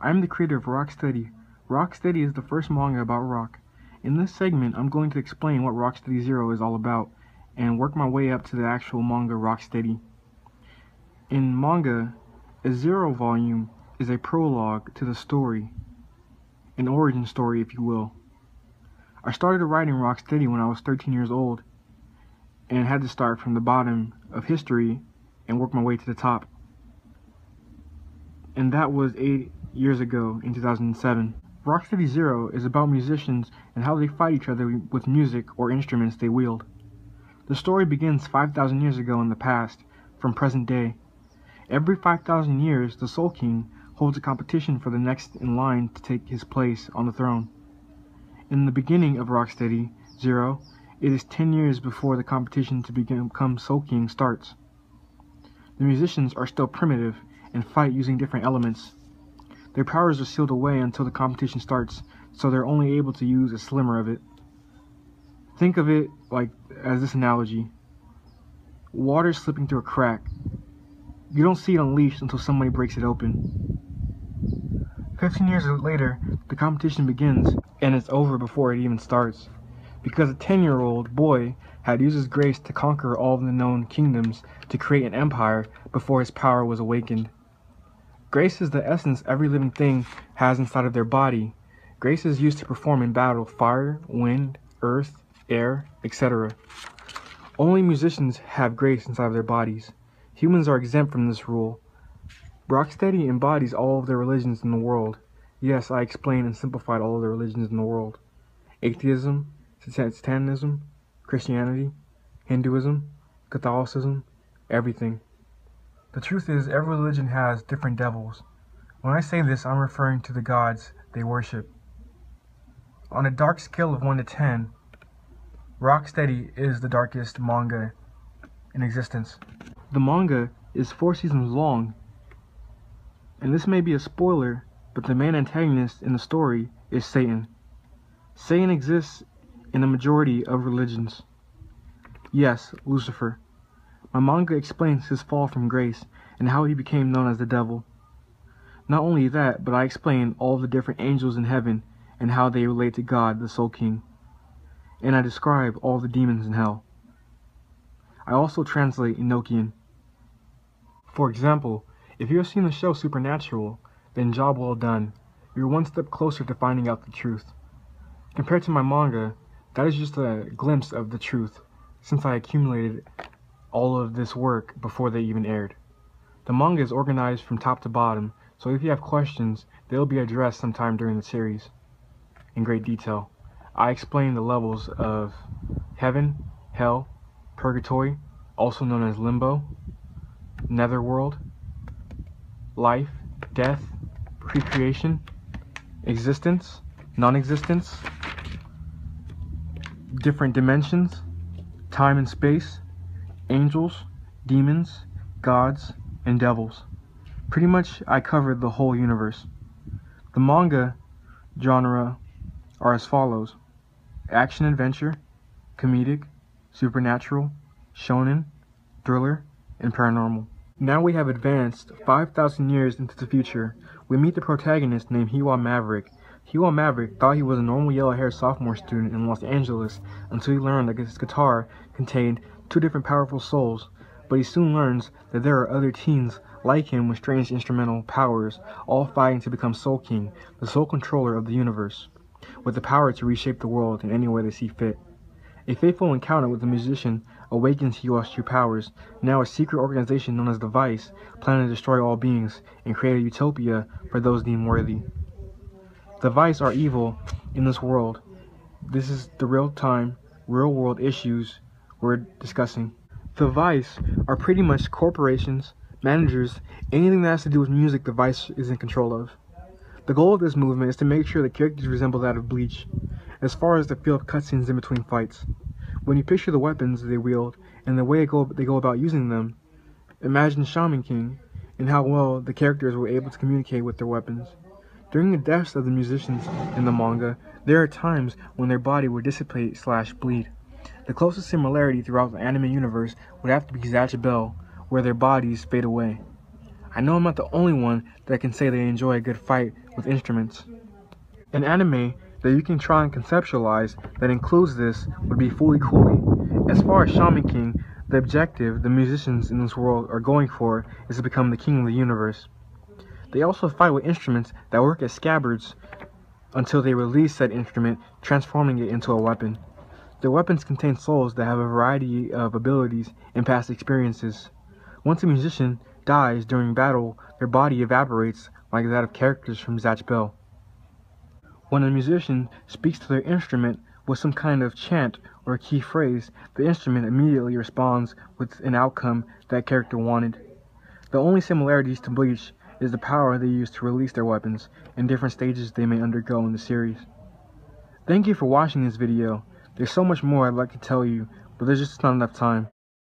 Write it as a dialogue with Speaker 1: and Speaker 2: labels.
Speaker 1: I'm the creator of Rocksteady. Rocksteady is the first manga about rock. In this segment, I'm going to explain what Rocksteady Zero is all about, and work my way up to the actual manga Rocksteady. In manga, a zero volume is a prologue to the story, an origin story if you will. I started writing Rocksteady when I was 13 years old, and had to start from the bottom of history and work my way to the top. And that was 8 years ago in 2007. Rocksteady Zero is about musicians and how they fight each other with music or instruments they wield. The story begins 5,000 years ago in the past, from present day. Every 5,000 years, the Soul King holds a competition for the next in line to take his place on the throne. In the beginning of Rocksteady Zero, it is 10 years before the competition to become Soul King starts. The musicians are still primitive and fight using different elements. Their powers are sealed away until the competition starts, so they're only able to use a sliver of it. Think of it as this analogy. Water slipping through a crack. You don't see it unleashed until somebody breaks it open. 15 years later, the competition begins, and it's over before it even starts, because a 10-year-old boy had used his grace to conquer all of the known kingdoms to create an empire before his power was awakened. Grace is the essence every living thing has inside of their body. Grace is used to perform in battle fire, wind, earth, air, etc. Only musicians have grace inside of their bodies. Humans are exempt from this rule. Rocksteady embodies all of the religions in the world. Yes, I explained and simplified all of the religions in the world. Atheism, Satanism, Christianity, Hinduism, Catholicism, everything. The truth is, every religion has different devils. When I say this, I'm referring to the gods they worship. On a dark scale of 1 to 10, Rocksteady is the darkest manga in existence. The manga is 4 seasons long, and this may be a spoiler, but the main antagonist in the story is Satan. Satan exists in a majority of religions. Yes, Lucifer. My manga explains his fall from grace and how he became known as the devil. Not only that, but I explain all the different angels in heaven and how they relate to God, the Soul King. And I describe all the demons in hell. I also translate Enochian. For example, if you have seen the show Supernatural, then job well done. You're one step closer to finding out the truth. Compared to my manga, that is just a glimpse of the truth, since I accumulated all of this work before they even aired. The manga is organized from top to bottom, so if you have questions, they'll be addressed sometime during the series in great detail. I explain the levels of heaven, hell, purgatory, also known as limbo, netherworld, life, death, pre-creation, existence, non-existence, different dimensions, time and space, angels, demons, gods, and devils. Pretty much I covered the whole universe. The manga genre are as follows: action adventure, comedic, supernatural, shonen, thriller, and paranormal. Now we have advanced 5,000 years into the future. We meet the protagonist named Hiwa Maverick. Hiwa Maverick thought he was a normal yellow-haired sophomore student in Los Angeles until he learned that his guitar contained 2 different powerful souls, but he soon learns that there are other teens like him with strange instrumental powers, all fighting to become Soul King, the sole controller of the universe, with the power to reshape the world in any way they see fit. A fateful encounter with the musician awakens Hiwa's true powers. Now a secret organization known as the Vice plan to destroy all beings and create a utopia for those deemed worthy. The Vice are evil in this world. This is the real-time, real-world issues we're discussing. The Vice are pretty much corporations, managers, anything that has to do with music the Vice is in control of. The goal of this movement is to make sure the characters resemble that of Bleach, as far as the feel of cutscenes in between fights. When you picture the weapons they wield and the way they go about using them, imagine Shaman King and how well the characters were able to communicate with their weapons. During the deaths of the musicians in the manga, there are times when their body would dissipate/bleed. The closest similarity throughout the anime universe would have to be Zatch Bell, where their bodies fade away. I know I'm not the only one that can say they enjoy a good fight with instruments. An anime that you can try and conceptualize that includes this would be Fooly Cooly. As far as Shaman King, the objective the musicians in this world are going for is to become the king of the universe. They also fight with instruments that work as scabbards until they release said instrument, transforming it into a weapon. Their weapons contain souls that have a variety of abilities and past experiences. Once a musician dies during battle, their body evaporates like that of characters from Zatch Bell. When a musician speaks to their instrument with some kind of chant or key phrase, the instrument immediately responds with an outcome that character wanted. The only similarities to Bleach is the power they use to release their weapons and different stages they may undergo in the series. Thank you for watching this video. There's so much more I'd like to tell you, but there's just not enough time.